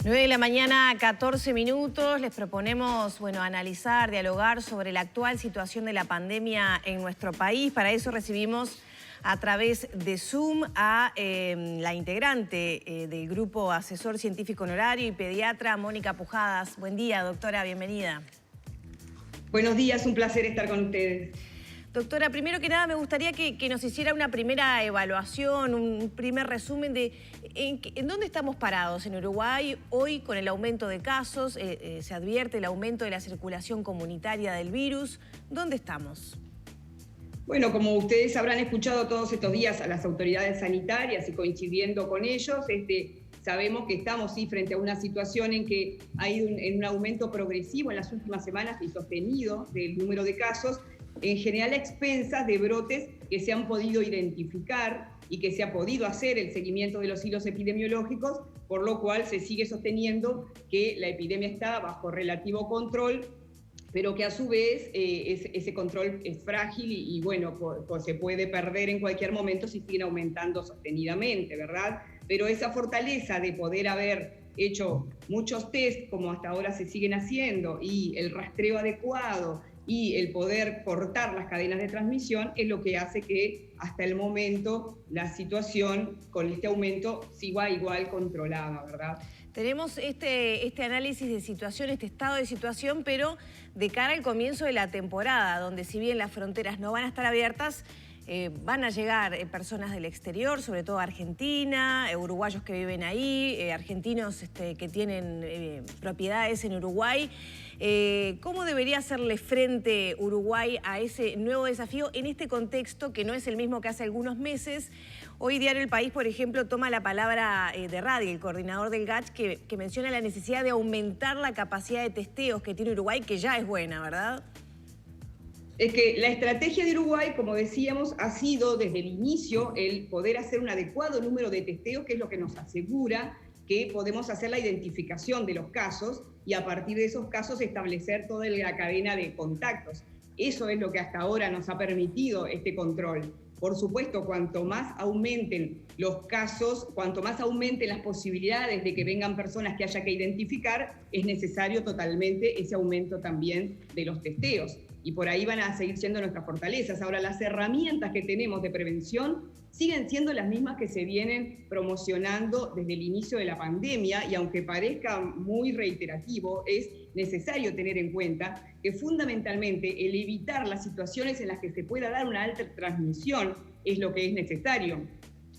9 de la mañana, 14 minutos. Les proponemos, analizar, dialogar sobre la actual situación de la pandemia en nuestro país. Para eso recibimos a través de Zoom a la integrante del Grupo Asesor Científico Honorario y pediatra, Mónica Pujadas. Buen día, doctora, bienvenida. Buenos días, un placer estar con ustedes. Doctora, primero que nada me gustaría que nos hiciera una primera evaluación, un primer resumen de en dónde estamos parados en Uruguay hoy con el aumento de casos. Se advierte el aumento de la circulación comunitaria del virus. ¿Dónde estamos? Bueno, como ustedes habrán escuchado todos estos días a las autoridades sanitarias y coincidiendo con ellos, sabemos que estamos frente a una situación en que hay un aumento progresivo en las últimas semanas y sostenido del número de casos, en general a expensas de brotes que se han podido identificar y que se ha podido hacer el seguimiento de los hilos epidemiológicos, por lo cual se sigue sosteniendo que la epidemia está bajo relativo control, pero que a su vez ese control es frágil y se puede perder en cualquier momento si siguen aumentando sostenidamente, ¿verdad? Pero esa fortaleza de poder haber hecho muchos test, como hasta ahora se siguen haciendo, y el rastreo adecuado, y el poder cortar las cadenas de transmisión es lo que hace que hasta el momento la situación con este aumento siga igual controlada, ¿verdad? Tenemos este análisis de situación, este estado de situación, pero de cara al comienzo de la temporada, donde si bien las fronteras no van a estar abiertas, van a llegar personas del exterior, sobre todo Argentina, uruguayos que viven ahí, argentinos que tienen propiedades en Uruguay. ¿Cómo debería hacerle frente Uruguay a ese nuevo desafío en este contexto que no es el mismo que hace algunos meses? Hoy Diario El País, por ejemplo, toma la palabra de Radi, el coordinador del GACH, que menciona la necesidad de aumentar la capacidad de testeos que tiene Uruguay, que ya es buena, ¿verdad? Es que la estrategia de Uruguay, como decíamos, ha sido desde el inicio el poder hacer un adecuado número de testeos, que es lo que nos asegura que podemos hacer la identificación de los casos y a partir de esos casos establecer toda la cadena de contactos. Eso es lo que hasta ahora nos ha permitido este control. Por supuesto, cuanto más aumenten los casos, cuanto más aumenten las posibilidades de que vengan personas que haya que identificar, es necesario totalmente ese aumento también de los testeos. Y por ahí van a seguir siendo nuestras fortalezas. Ahora, las herramientas que tenemos de prevención siguen siendo las mismas que se vienen promocionando desde el inicio de la pandemia, y aunque parezca muy reiterativo, es necesario tener en cuenta que fundamentalmente el evitar las situaciones en las que se pueda dar una alta transmisión es lo que es necesario.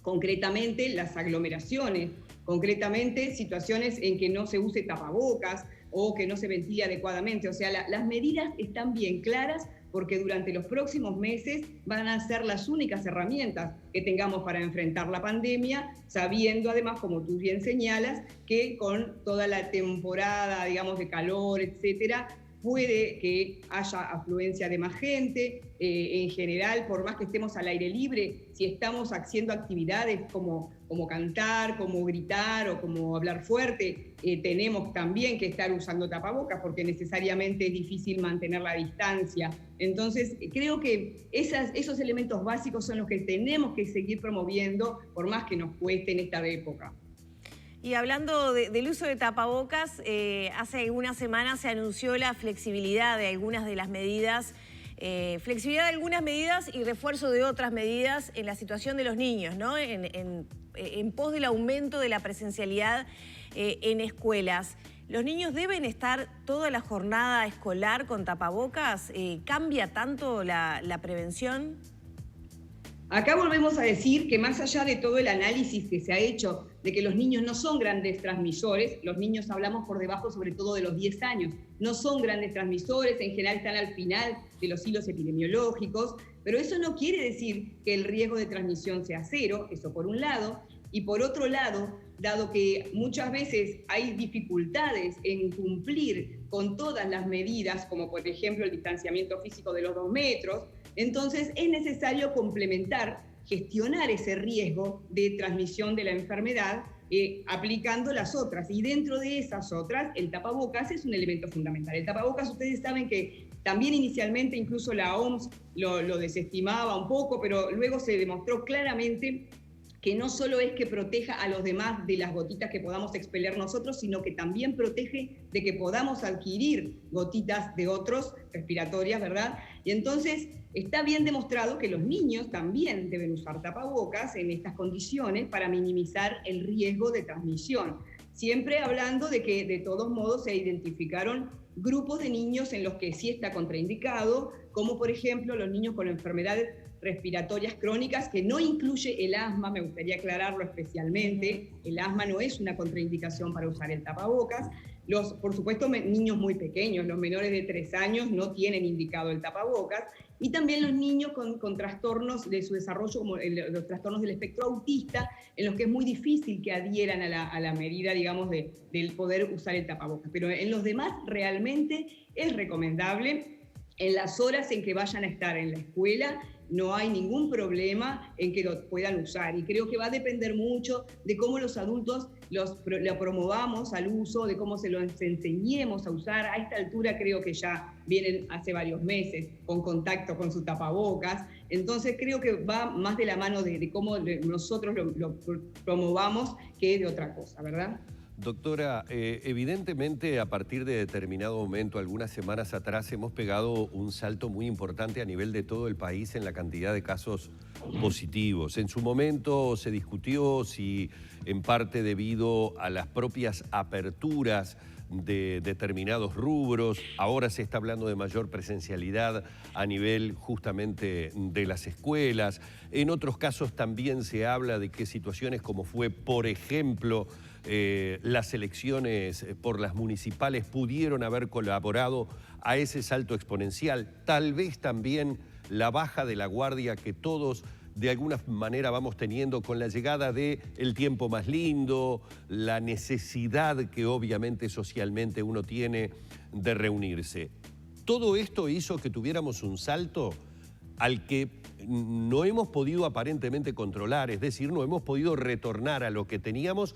Concretamente, las aglomeraciones, concretamente situaciones en que no se use tapabocas o que no se ventile adecuadamente. O sea, las medidas están bien claras porque durante los próximos meses van a ser las únicas herramientas que tengamos para enfrentar la pandemia, sabiendo además, como tú bien señalas, que con toda la temporada, digamos, de calor, etcétera, puede que haya afluencia de más gente. En general, por más que estemos al aire libre, si estamos haciendo actividades como cantar, como gritar o como hablar fuerte, tenemos también que estar usando tapabocas porque necesariamente es difícil mantener la distancia. Entonces, creo que esos elementos básicos son los que tenemos que seguir promoviendo, por más que nos cueste en esta época. Y hablando del uso de tapabocas, hace algunas semanas se anunció la flexibilidad de algunas de las medidas, y refuerzo de otras medidas en la situación de los niños, ¿no? En pos del aumento de la presencialidad en escuelas. ¿Los niños deben estar toda la jornada escolar con tapabocas? ¿Cambia tanto la prevención? Acá volvemos a decir que más allá de todo el análisis que se ha hecho de que los niños no son grandes transmisores, los niños hablamos por debajo sobre todo de los 10 años, no son grandes transmisores, en general están al final de los hilos epidemiológicos, pero eso no quiere decir que el riesgo de transmisión sea cero, eso por un lado, y por otro lado, dado que muchas veces hay dificultades en cumplir con todas las medidas, como por ejemplo el distanciamiento físico de los 2 metros, entonces es necesario complementar, gestionar ese riesgo de transmisión de la enfermedad aplicando las otras. Y dentro de esas otras, el tapabocas es un elemento fundamental. El tapabocas, ustedes saben que también inicialmente incluso la OMS lo desestimaba un poco, pero luego se demostró claramente que no solo es que proteja a los demás de las gotitas que podamos expeler nosotros, sino que también protege de que podamos adquirir gotitas de otros respiratorias, ¿verdad? Y entonces está bien demostrado que los niños también deben usar tapabocas en estas condiciones para minimizar el riesgo de transmisión. Siempre hablando de que de todos modos se identificaron grupos de niños en los que sí está contraindicado, como por ejemplo los niños con enfermedades respiratorias crónicas, que no incluye el asma, me gustaría aclararlo especialmente. El asma no es una contraindicación para usar el tapabocas. Por supuesto, niños muy pequeños, los menores de 3 años no tienen indicado el tapabocas, y también los niños con trastornos de su desarrollo, como los trastornos del espectro autista, en los que es muy difícil que adhieran a la medida, digamos, del poder usar el tapabocas. Pero en los demás realmente es recomendable. En las horas en que vayan a estar en la escuela, no hay ningún problema en que lo puedan usar. Y creo que va a depender mucho de cómo los adultos lo promovamos al uso, de cómo se los enseñemos a usar. A esta altura creo que ya vienen hace varios meses con contacto con su tapabocas. Entonces creo que va más de la mano de cómo nosotros lo promovamos que de otra cosa, ¿verdad? Doctora, evidentemente a partir de determinado momento, algunas semanas atrás, hemos pegado un salto muy importante a nivel de todo el país en la cantidad de casos positivos. En su momento se discutió si en parte debido a las propias aperturas de determinados rubros, ahora se está hablando de mayor presencialidad a nivel justamente de las escuelas. En otros casos también se habla de que situaciones como fue, por ejemplo, las elecciones por las municipales pudieron haber colaborado a ese salto exponencial. Tal vez también la baja de la guardia que todos de alguna manera vamos teniendo con la llegada del tiempo más lindo, la necesidad que obviamente socialmente uno tiene de reunirse. Todo esto hizo que tuviéramos un salto al que no hemos podido aparentemente controlar, es decir, no hemos podido retornar a lo que teníamos.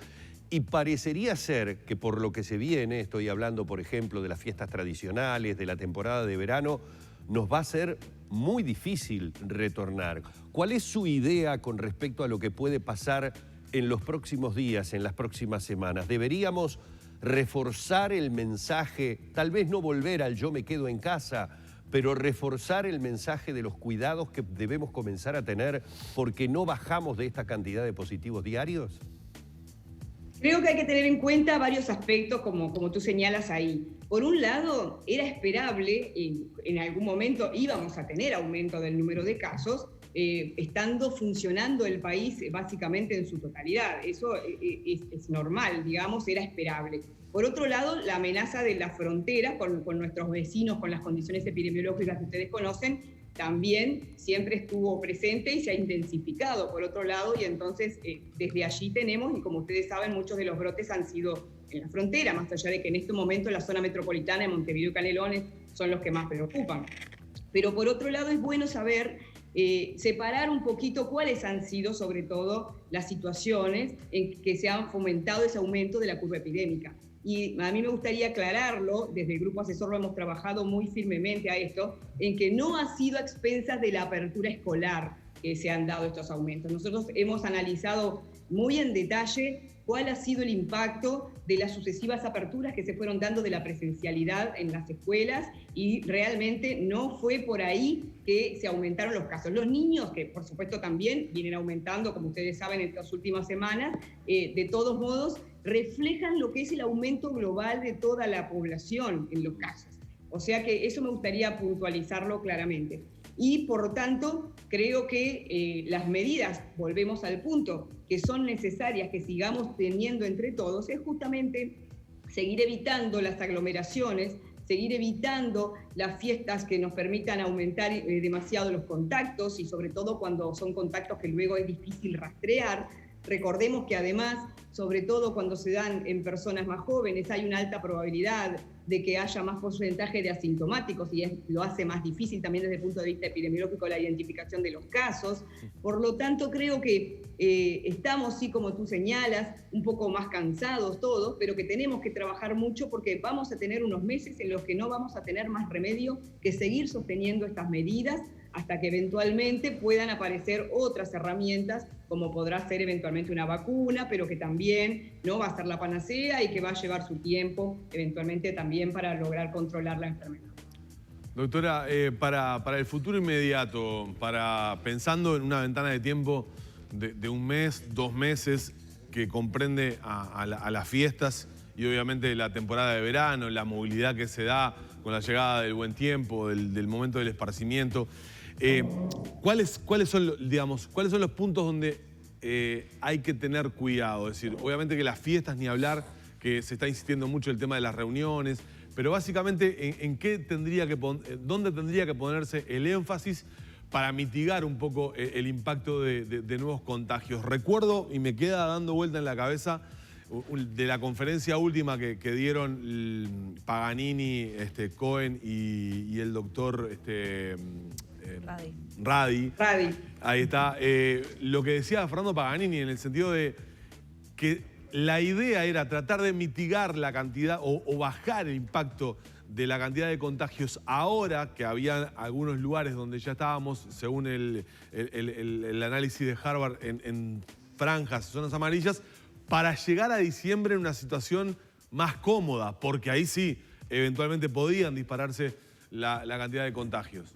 Y parecería ser que por lo que se viene, estoy hablando por ejemplo de las fiestas tradicionales, de la temporada de verano, nos va a ser muy difícil retornar. ¿Cuál es su idea con respecto a lo que puede pasar en los próximos días, en las próximas semanas? ¿Deberíamos reforzar el mensaje, tal vez no volver al yo me quedo en casa, pero reforzar el mensaje de los cuidados que debemos comenzar a tener porque no bajamos de esta cantidad de positivos diarios? Creo que hay que tener en cuenta varios aspectos, como tú señalas ahí. Por un lado, era esperable, en algún momento íbamos a tener aumento del número de casos, estando funcionando el país básicamente en su totalidad. Eso es normal, digamos, era esperable. Por otro lado, la amenaza de la frontera con nuestros vecinos, con las condiciones epidemiológicas que ustedes conocen, también siempre estuvo presente y se ha intensificado por otro lado, y entonces desde allí tenemos, y como ustedes saben, muchos de los brotes han sido en la frontera, más allá de que en este momento la zona metropolitana de Montevideo y Canelones son los que más preocupan. Pero por otro lado es bueno saber separar un poquito cuáles han sido sobre todo las situaciones en que se han fomentado ese aumento de la curva epidémica. Y a mí me gustaría aclararlo, desde el Grupo Asesor lo hemos trabajado muy firmemente a esto, en que no ha sido a expensas de la apertura escolar que se han dado estos aumentos. Nosotros hemos analizado muy en detalle cuál ha sido el impacto de las sucesivas aperturas que se fueron dando de la presencialidad en las escuelas, y realmente no fue por ahí que se aumentaron los casos. Los niños, que por supuesto también vienen aumentando, como ustedes saben, en estas últimas semanas, de todos modos, reflejan lo que es el aumento global de toda la población en los casos. O sea que eso me gustaría puntualizarlo claramente. Y por tanto, creo que las medidas, volvemos al punto, que son necesarias que sigamos teniendo entre todos, es justamente seguir evitando las aglomeraciones, seguir evitando las fiestas que nos permitan aumentar demasiado los contactos, y sobre todo cuando son contactos que luego es difícil rastrear. Recordemos que además, sobre todo cuando se dan en personas más jóvenes, hay una alta probabilidad de que haya más porcentaje de asintomáticos, y lo hace más difícil también desde el punto de vista epidemiológico la identificación de los casos. Por lo tanto, creo que estamos, sí, como tú señalas, un poco más cansados todos, pero que tenemos que trabajar mucho porque vamos a tener unos meses en los que no vamos a tener más remedio que seguir sosteniendo estas medidas hasta que eventualmente puedan aparecer otras herramientas, como podrá ser eventualmente una vacuna, pero que también no va a ser la panacea y que va a llevar su tiempo eventualmente también para lograr controlar la enfermedad. Doctora, para el futuro inmediato, pensando en una ventana de tiempo de un mes, 2 meses, que comprende a las fiestas y obviamente la temporada de verano, la movilidad que se da con la llegada del buen tiempo, del momento del esparcimiento, ¿cuáles son los puntos donde hay que tener cuidado? Es decir, obviamente que las fiestas, ni hablar, que se está insistiendo mucho el tema de las reuniones, pero básicamente, ¿dónde tendría que ponerse el énfasis para mitigar un poco el impacto de nuevos contagios? Recuerdo, y me queda dando vuelta en la cabeza, de la conferencia última que dieron Paganini, Cohen y el doctor Radi. Ahí está. Lo que decía Fernando Paganini en el sentido de que la idea era tratar de mitigar la cantidad o bajar el impacto de la cantidad de contagios ahora que había algunos lugares donde ya estábamos, según el análisis de Harvard, en franjas, zonas amarillas, para llegar a diciembre en una situación más cómoda, porque ahí sí, eventualmente podían dispararse la cantidad de contagios.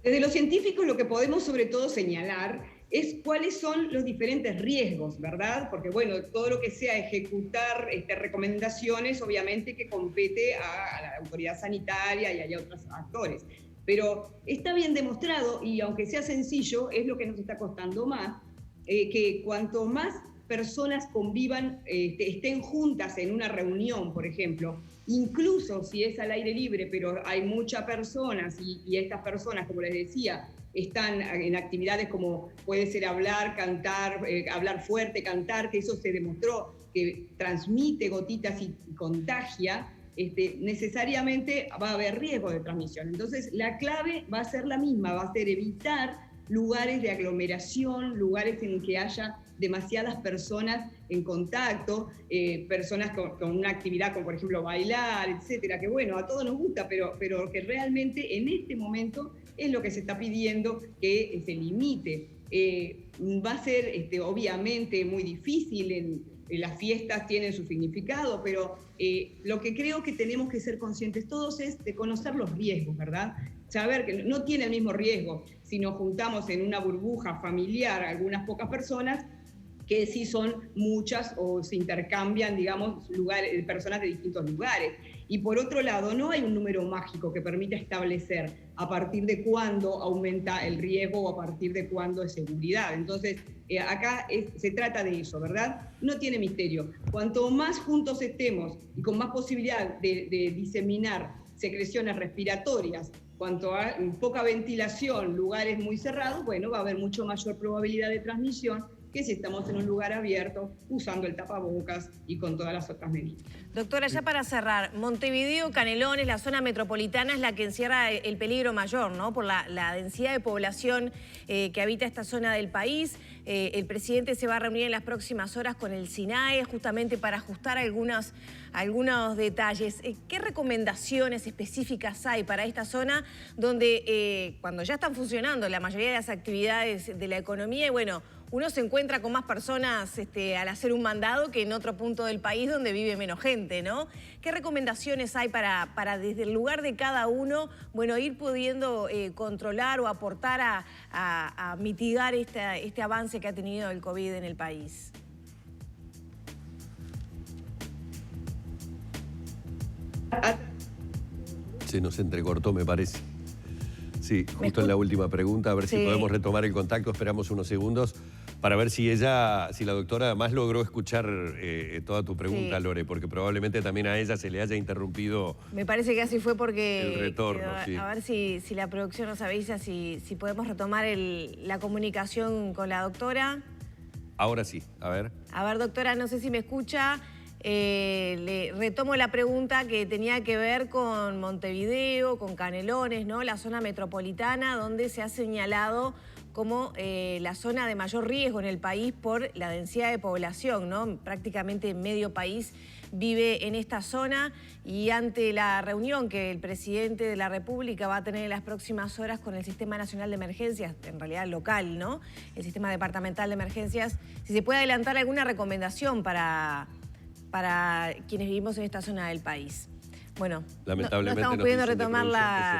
Desde los científicos lo que podemos sobre todo señalar es cuáles son los diferentes riesgos, ¿verdad? Porque, bueno, todo lo que sea ejecutar recomendaciones, obviamente que compete a la autoridad sanitaria y a otros actores. Pero está bien demostrado, y aunque sea sencillo, es lo que nos está costando más, que cuanto más personas convivan, estén juntas en una reunión, por ejemplo, incluso si es al aire libre, pero hay muchas personas y estas personas, como les decía, están en actividades como puede ser hablar, cantar, hablar fuerte, cantar, que eso se demostró que transmite gotitas y contagia, necesariamente va a haber riesgo de transmisión. Entonces, la clave va a ser la misma, va a ser evitar lugares de aglomeración, lugares en que haya demasiadas personas en contacto, personas con una actividad como por ejemplo bailar, etcétera, que bueno, a todos nos gusta, pero que realmente en este momento es lo que se está pidiendo que se limite. Va a ser obviamente muy difícil, las fiestas tienen su significado, pero lo que creo que tenemos que ser conscientes todos es de conocer los riesgos, ¿verdad? Saber que no tiene el mismo riesgo si nos juntamos en una burbuja familiar algunas pocas personas, que si son muchas o se intercambian, digamos, personas de distintos lugares. Y por otro lado, no hay un número mágico que permita establecer a partir de cuándo aumenta el riesgo o a partir de cuándo es seguridad. Entonces, acá se trata de eso, ¿verdad? No tiene misterio. Cuanto más juntos estemos y con más posibilidad de diseminar secreciones respiratorias, cuanto a poca ventilación, lugares muy cerrados, bueno, va a haber mucho mayor probabilidad de transmisión que si estamos en un lugar abierto, usando el tapabocas y con todas las otras medidas. Doctora, ya para cerrar, Montevideo, Canelones, la zona metropolitana es la que encierra el peligro mayor, ¿no? Por la densidad de población que habita esta zona del país. El presidente se va a reunir en las próximas horas con el SINAE justamente para ajustar algunos detalles. ¿Qué recomendaciones específicas hay para esta zona donde cuando ya están funcionando la mayoría de las actividades de la economía y bueno, uno se encuentra con más personas al hacer un mandado que en otro punto del país donde vive menos gente, ¿no? ¿Qué recomendaciones hay para desde el lugar de cada uno, bueno, ir pudiendo controlar o aportar a mitigar este avance que ha tenido el COVID en el país? Se nos entrecortó, me parece. Sí, justo en la última pregunta, a ver si podemos retomar el contacto. Esperamos unos segundos para ver si la doctora además logró escuchar toda tu pregunta, Lore, porque probablemente también a ella se le haya interrumpido. Me parece que así fue porque el retorno, a ver si la producción nos avisa si podemos retomar la comunicación con la doctora. Ahora sí, a ver. A ver, doctora, no sé si me escucha. Le retomo la pregunta que tenía que ver con Montevideo, con Canelones, ¿no? La zona metropolitana donde se ha señalado como la zona de mayor riesgo en el país por la densidad de población, ¿no? Prácticamente medio país vive en esta zona, y ante la reunión que el presidente de la República va a tener en las próximas horas con el Sistema Nacional de Emergencias, en realidad local, ¿no? El Sistema Departamental de Emergencias, si se puede adelantar alguna recomendación para quienes vivimos en esta zona del país. Bueno, lamentablemente no estamos pudiendo retomar la